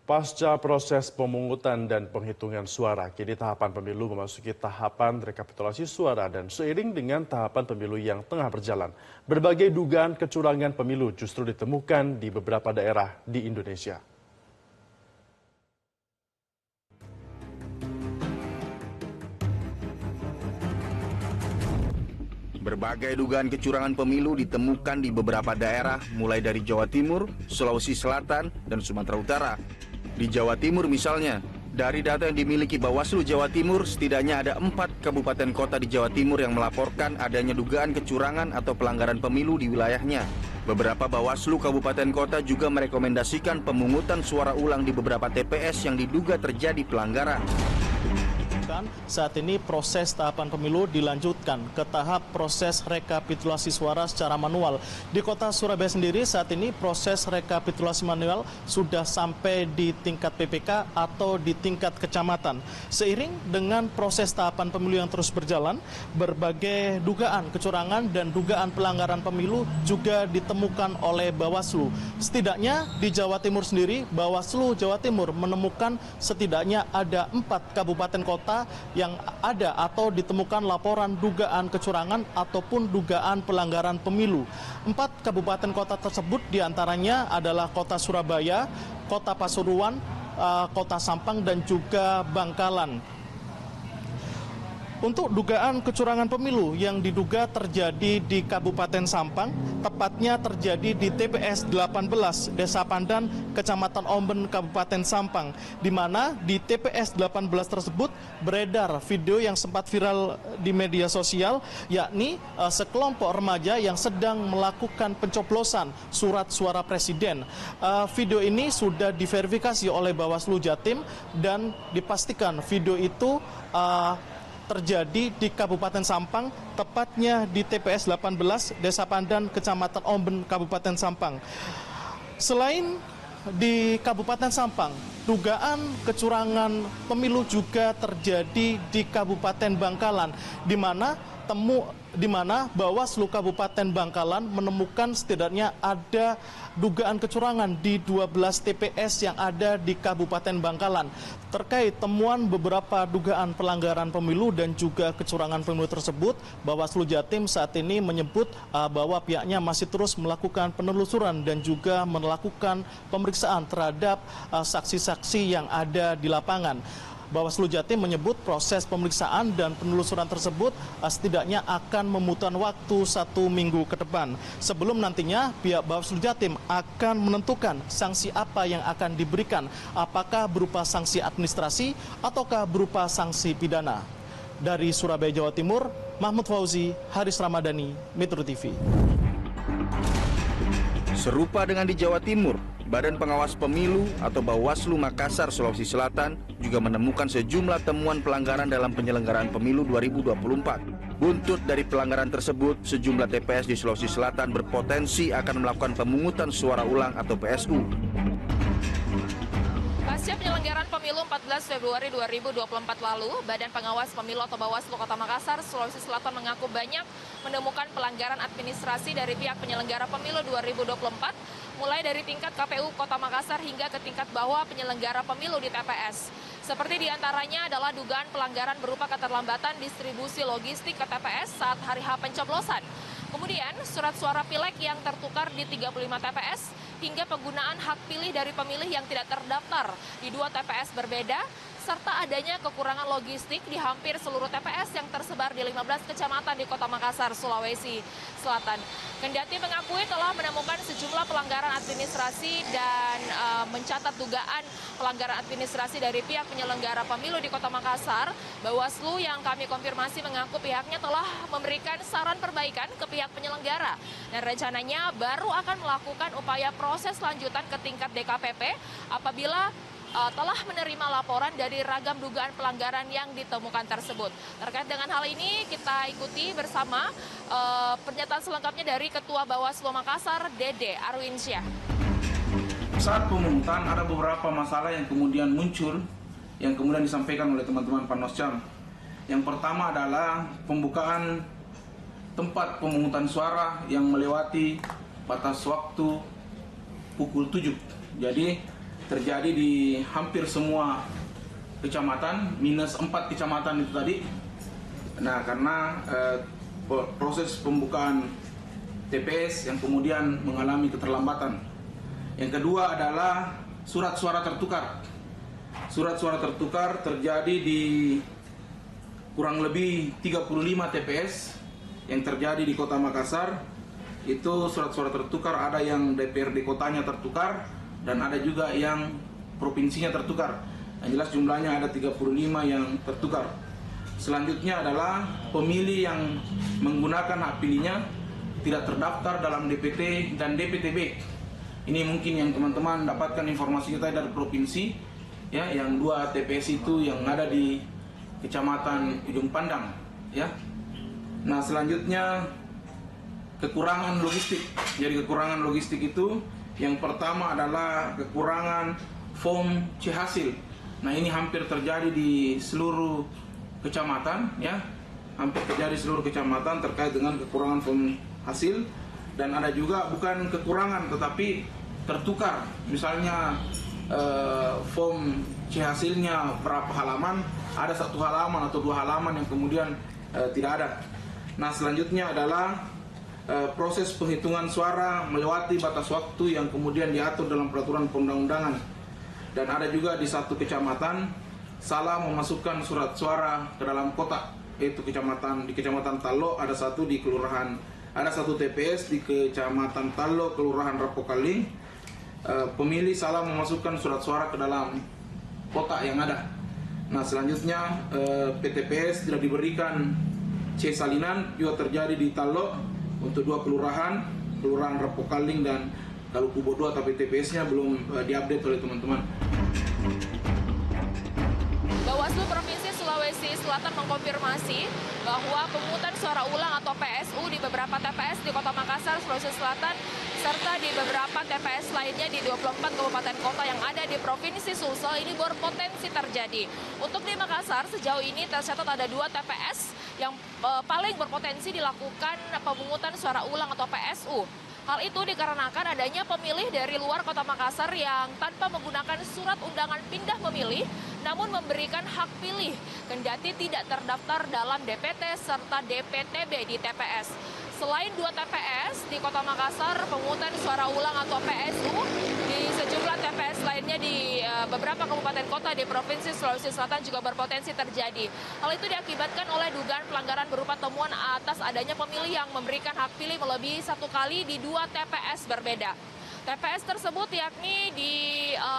Pasca proses pemungutan dan penghitungan suara, kini tahapan pemilu memasuki tahapan rekapitulasi suara dan seiring dengan tahapan pemilu yang tengah berjalan, berbagai dugaan kecurangan pemilu justru ditemukan di beberapa daerah di Indonesia. Berbagai dugaan kecurangan pemilu ditemukan di beberapa daerah, mulai dari Jawa Timur, Sulawesi Selatan, dan Sumatera Utara. Di Jawa Timur misalnya, dari data yang dimiliki Bawaslu Jawa Timur, setidaknya ada 4 kabupaten kota di Jawa Timur yang melaporkan adanya dugaan kecurangan atau pelanggaran pemilu di wilayahnya. Beberapa Bawaslu kabupaten kota juga merekomendasikan pemungutan suara ulang di beberapa TPS yang diduga terjadi pelanggaran. Saat ini proses tahapan pemilu dilanjutkan ke tahap proses rekapitulasi suara secara manual. Di kota Surabaya sendiri saat ini proses rekapitulasi manual sudah sampai di tingkat PPK atau di tingkat kecamatan. Seiring dengan proses tahapan pemilu yang terus berjalan, berbagai dugaan kecurangan dan dugaan pelanggaran pemilu juga ditemukan oleh Bawaslu. Setidaknya di Jawa Timur sendiri, Bawaslu Jawa Timur menemukan setidaknya ada 4 kabupaten kota yang ada atau ditemukan laporan dugaan kecurangan ataupun dugaan pelanggaran pemilu. 4 kabupaten kota tersebut diantaranya adalah Kota Surabaya, Kota Pasuruan, Kota Sampang, dan juga Bangkalan. Untuk dugaan kecurangan pemilu yang diduga terjadi di Kabupaten Sampang, tepatnya terjadi di TPS 18 Desa Pandan, Kecamatan Omben, Kabupaten Sampang, di mana di TPS 18 tersebut beredar video yang sempat viral di media sosial, yakni sekelompok remaja yang sedang melakukan pencoblosan surat suara presiden. Video ini sudah diverifikasi oleh Bawaslu Jatim dan dipastikan video itu terjadi di Kabupaten Sampang, tepatnya di TPS 18 Desa Pandan, Kecamatan Omben, Kabupaten Sampang. Selain di Kabupaten Sampang, dugaan kecurangan pemilu juga terjadi di Kabupaten Bangkalan, di mana Bawaslu Kabupaten Bangkalan menemukan setidaknya ada dugaan kecurangan di 12 TPS yang ada di Kabupaten Bangkalan. Terkait temuan beberapa dugaan pelanggaran pemilu dan juga kecurangan pemilu tersebut, Bawaslu Jatim saat ini menyebut bahwa pihaknya masih terus melakukan penelusuran dan juga melakukan pemeriksaan terhadap saksi-saksi yang ada di lapangan. Bawaslu Jatim menyebut proses pemeriksaan dan penelusuran tersebut setidaknya akan membutuhkan waktu 1 minggu ke depan. Sebelum nantinya pihak Bawaslu Jatim akan menentukan sanksi apa yang akan diberikan, apakah berupa sanksi administrasi ataukah berupa sanksi pidana. Dari Surabaya, Jawa Timur, Mahmud Fauzi, Haris Ramadhani, Metro TV. Serupa dengan di Jawa Timur, Badan Pengawas Pemilu atau Bawaslu Makassar, Sulawesi Selatan juga menemukan sejumlah temuan pelanggaran dalam penyelenggaraan pemilu 2024. Buntut dari pelanggaran tersebut, sejumlah TPS di Sulawesi Selatan berpotensi akan melakukan pemungutan suara ulang atau PSU. Pasca penyelenggaraan pemilu 14 Februari 2024 lalu, Badan Pengawas Pemilu atau Bawaslu Kota Makassar, Sulawesi Selatan mengaku banyak menemukan pelanggaran administrasi dari pihak penyelenggara pemilu 2024, mulai dari tingkat KPU Kota Makassar hingga ke tingkat bawah penyelenggara pemilu di TPS. Seperti diantaranya adalah dugaan pelanggaran berupa keterlambatan distribusi logistik ke TPS saat hari H pencoblosan. Kemudian surat suara pileg yang tertukar di 35 TPS hingga penggunaan hak pilih dari pemilih yang tidak terdaftar di 2 TPS berbeda, serta adanya kekurangan logistik di hampir seluruh TPS yang tersebar di 15 kecamatan di Kota Makassar, Sulawesi Selatan. Kendati mengakui telah menemukan sejumlah pelanggaran administrasi dan mencatat dugaan pelanggaran administrasi dari pihak penyelenggara pemilu di Kota Makassar, Bawaslu yang kami konfirmasi mengaku pihaknya telah memberikan saran perbaikan ke pihak penyelenggara dan rencananya baru akan melakukan upaya proses lanjutan ke tingkat DKPP apabila telah menerima laporan dari ragam dugaan pelanggaran yang ditemukan tersebut. Terkait dengan hal ini, kita ikuti bersama pernyataan selengkapnya dari Ketua Bawaslu Makassar, Dede Arwinsyah. Saat pemungutan ada beberapa masalah yang kemudian muncul, yang kemudian disampaikan oleh teman-teman Panoscam. Yang pertama adalah pembukaan tempat pemungutan suara yang melewati batas waktu pukul 7. Jadi terjadi di hampir semua kecamatan, minus 4 kecamatan itu tadi. Nah, karena proses pembukaan TPS yang kemudian mengalami keterlambatan. Yang kedua adalah surat suara tertukar. Surat suara tertukar terjadi di kurang lebih 35 TPS yang terjadi di Kota Makassar. Itu surat suara tertukar, ada yang DPRD kotanya tertukar dan ada juga yang provinsinya tertukar. Yang jelas jumlahnya ada 35 yang tertukar. Selanjutnya adalah pemilih yang menggunakan hak pilihnya tidak terdaftar dalam DPT dan DPTB. Ini mungkin yang teman-teman dapatkan informasi kita dari provinsi, ya, yang 2 TPS itu yang ada di Kecamatan Ujung Pandang, ya. Nah, selanjutnya kekurangan logistik. Jadi kekurangan logistik itu yang pertama adalah kekurangan form C hasil. Nah, ini hampir terjadi di seluruh kecamatan, ya. Hampir terjadi seluruh kecamatan terkait dengan kekurangan form hasil. Dan ada juga bukan kekurangan tetapi tertukar. Misalnya form C hasilnya berapa halaman, ada 1 halaman atau 2 halaman yang kemudian tidak ada. Nah, selanjutnya adalah proses penghitungan suara melewati batas waktu yang kemudian diatur dalam peraturan perundang-undangan. Dan ada juga di 1 kecamatan salah memasukkan surat suara ke dalam kotak, yaitu di Kecamatan Talo ada 1 di kelurahan, ada 1 TPS di Kecamatan Talo, Kelurahan Rapokaling. Pemilih salah memasukkan surat suara ke dalam kotak yang ada. Nah, selanjutnya PTPS tidak diberikan C salinan, juga terjadi di Talo untuk 2 kelurahan, Kelurahan Rapokaling dan Galukubo 2, tapi TPS-nya belum diupdate oleh teman-teman. Bawaslu Provinsi Sulawesi Selatan mengkonfirmasi bahwa pemungutan suara ulang atau PSU di beberapa TPS di Kota Makassar, Sulawesi Selatan, serta di beberapa TPS lainnya di 24 kabupaten kota yang ada di Provinsi Sulsel ini berpotensi terjadi. Untuk di Makassar, sejauh ini tercatat ada 2 TPS yang paling berpotensi dilakukan pemungutan suara ulang atau PSU. Hal itu dikarenakan adanya pemilih dari luar Kota Makassar yang tanpa menggunakan surat undangan pindah memilih, namun memberikan hak pilih, kendati tidak terdaftar dalam DPT serta DPTB di TPS. Selain 2 TPS di Kota Makassar, pemungutan suara ulang atau PSU di sejumlah TPS lainnya di beberapa kabupaten kota di Provinsi Sulawesi Selatan juga berpotensi terjadi. Hal itu diakibatkan oleh dugaan pelanggaran berupa temuan atas adanya pemilih yang memberikan hak pilih melebihi 1 kali di 2 TPS berbeda. TPS tersebut yakni di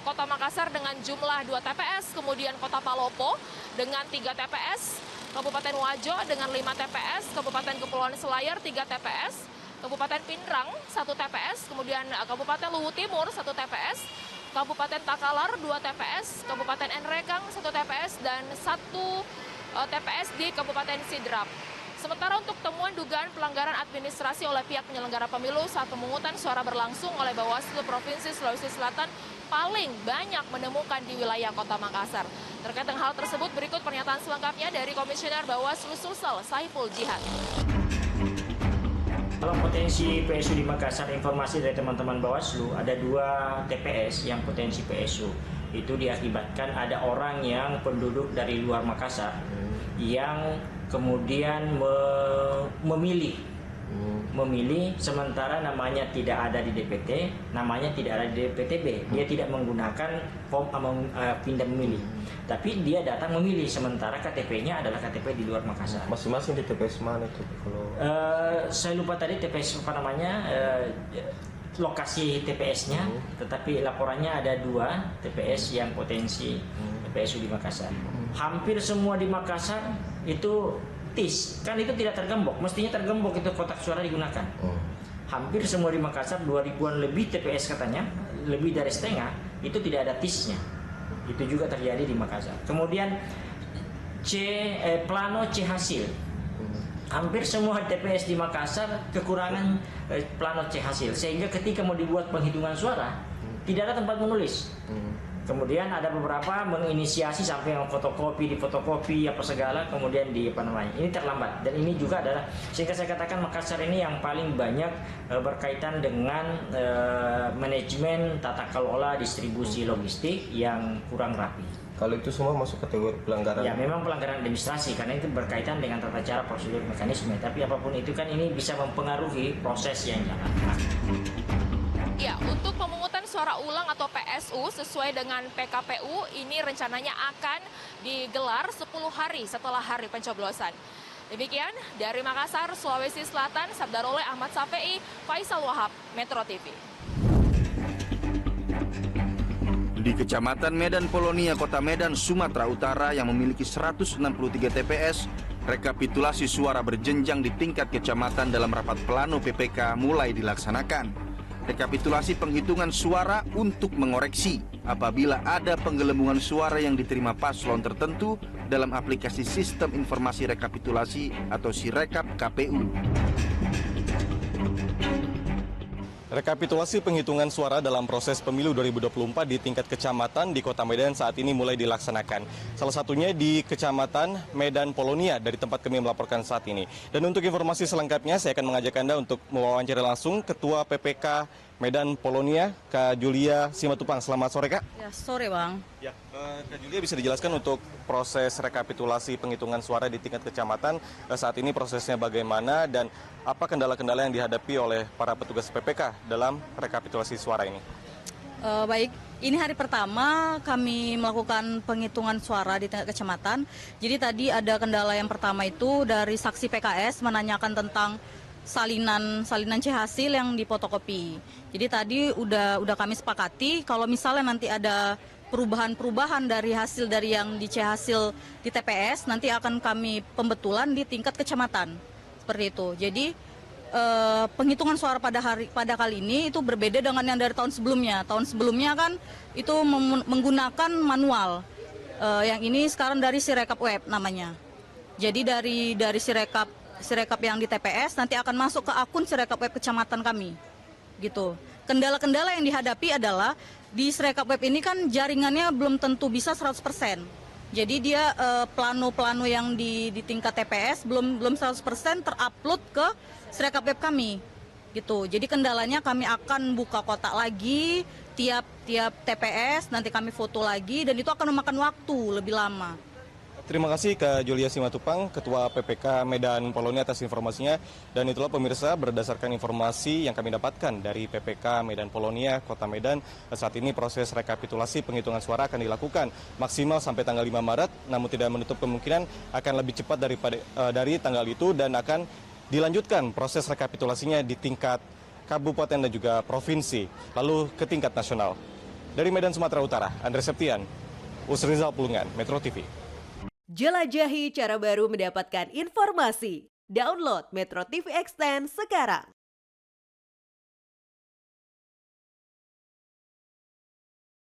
Kota Makassar dengan jumlah 2 TPS, kemudian Kota Palopo dengan 3 TPS, Kabupaten Wajo dengan 5 TPS, Kabupaten Kepulauan Selayar 3 TPS, Kabupaten Pinrang 1 TPS, kemudian Kabupaten Luwu Timur 1 TPS, Kabupaten Takalar 2 TPS, Kabupaten Enrekang 1 TPS, dan 1 TPS di Kabupaten Sidrap. Sementara untuk temuan dugaan pelanggaran administrasi oleh pihak penyelenggara pemilu saat pemungutan suara berlangsung oleh Bawaslu Provinsi Sulawesi Selatan paling banyak menemukan di wilayah Kota Makassar. Terkait dengan hal tersebut, berikut pernyataan selengkapnya dari Komisioner Bawaslu Sulsel, Saiful Jihad. Kalau potensi PSU di Makassar, informasi dari teman-teman Bawaslu, ada 2 TPS yang potensi PSU. Itu diakibatkan ada orang yang penduduk dari luar Makassar yang kemudian memilih sementara namanya tidak ada di DPT, namanya tidak ada di DPTB. Dia tidak menggunakan form pindah memilih, tapi dia datang memilih sementara KTP-nya adalah KTP di luar Makassar. Masing-masing di TPS mana itu? Kalau saya lupa tadi TPS apa namanya, lokasi TPS-nya, tetapi laporannya ada 2 TPS yang potensi PSU di Makassar. Hampir semua di Makassar itu TIS, kan itu tidak tergembok, mestinya tergembok itu kotak suara digunakan. Hampir semua di Makassar, 2000-an lebih TPS katanya, lebih dari setengah, itu tidak ada TIS-nya. Itu juga terjadi di Makassar. Kemudian plano C hasil. Hampir semua TPS di Makassar kekurangan plano C hasil, sehingga ketika mau dibuat penghitungan suara, tidak ada tempat menulis. Kemudian ada beberapa menginisiasi sampai yang fotokopi, apa segala, kemudian ini terlambat. Dan ini juga adalah, sehingga saya katakan Makassar ini yang paling banyak berkaitan dengan manajemen tata kelola distribusi logistik yang kurang rapi. Kalau itu semua masuk kategori pelanggaran? Ya, memang pelanggaran administrasi karena itu berkaitan dengan tata cara, prosedur, mekanisme. Tapi apapun itu kan ini bisa mempengaruhi proses yang jalan. Ya, untuk pemungutan suara ulang atau PSU sesuai dengan PKPU ini rencananya akan digelar 10 hari setelah hari pencoblosan. Demikian dari Makassar, Sulawesi Selatan, Sabdarole Ahmad Safei, Faisal Wahab, Metro TV. Di Kecamatan Medan Polonia, Kota Medan, Sumatera Utara yang memiliki 163 TPS, rekapitulasi suara berjenjang di tingkat kecamatan dalam rapat plano PPK mulai dilaksanakan. Rekapitulasi penghitungan suara untuk mengoreksi apabila ada penggelembungan suara yang diterima paslon tertentu dalam aplikasi Sistem Informasi Rekapitulasi atau Sirekap KPU. Rekapitulasi penghitungan suara dalam proses pemilu 2024 di tingkat kecamatan di Kota Medan saat ini mulai dilaksanakan. Salah satunya di Kecamatan Medan Polonia dari tempat kami melaporkan saat ini. Dan untuk informasi selengkapnya saya akan mengajak Anda untuk mewawancara langsung Ketua PPK Medan Polonia, Kak Julia Simatupang. Selamat sore, Kak. Ya, sore, Bang. Ya, Kak Julia bisa dijelaskan untuk proses rekapitulasi penghitungan suara di tingkat kecamatan saat ini prosesnya bagaimana dan apa kendala-kendala yang dihadapi oleh para petugas PPK dalam rekapitulasi suara ini? Baik, ini hari pertama kami melakukan penghitungan suara di tingkat kecamatan. Jadi tadi ada kendala yang pertama itu dari saksi PKS menanyakan tentang salinan C hasil yang difotokopi. Jadi tadi udah kami sepakati kalau misalnya nanti ada perubahan dari hasil dari yang di C hasil di TPS nanti akan kami pembetulan di tingkat kecamatan. Seperti itu. Jadi penghitungan suara pada kali ini itu berbeda dengan yang dari tahun sebelumnya. Tahun sebelumnya kan itu menggunakan manual. Yang ini sekarang dari Sirekap web namanya. Jadi dari Sirekap yang di TPS nanti akan masuk ke akun Sirekap web kecamatan kami. Gitu. Kendala-kendala yang dihadapi adalah di Sirekap web ini kan jaringannya belum tentu bisa 100%. Jadi dia plano-plano yang di tingkat TPS belum 100% terupload ke Sirekap web kami. Gitu. Jadi kendalanya kami akan buka kotak lagi tiap TPS, nanti kami foto lagi dan itu akan memakan waktu lebih lama. Terima kasih Kak Julia Simatupang, Ketua PPK Medan Polonia atas informasinya. Dan itulah pemirsa, berdasarkan informasi yang kami dapatkan dari PPK Medan Polonia, Kota Medan, saat ini proses rekapitulasi penghitungan suara akan dilakukan maksimal sampai tanggal 5 Maret, namun tidak menutup kemungkinan akan lebih cepat dari tanggal itu dan akan dilanjutkan proses rekapitulasinya di tingkat kabupaten dan juga provinsi, lalu ke tingkat nasional. Dari Medan, Sumatera Utara, Andres Septian, Usrizal Pulungan, Metro TV. Jelajahi cara baru mendapatkan informasi. Download Metro TV Extend sekarang.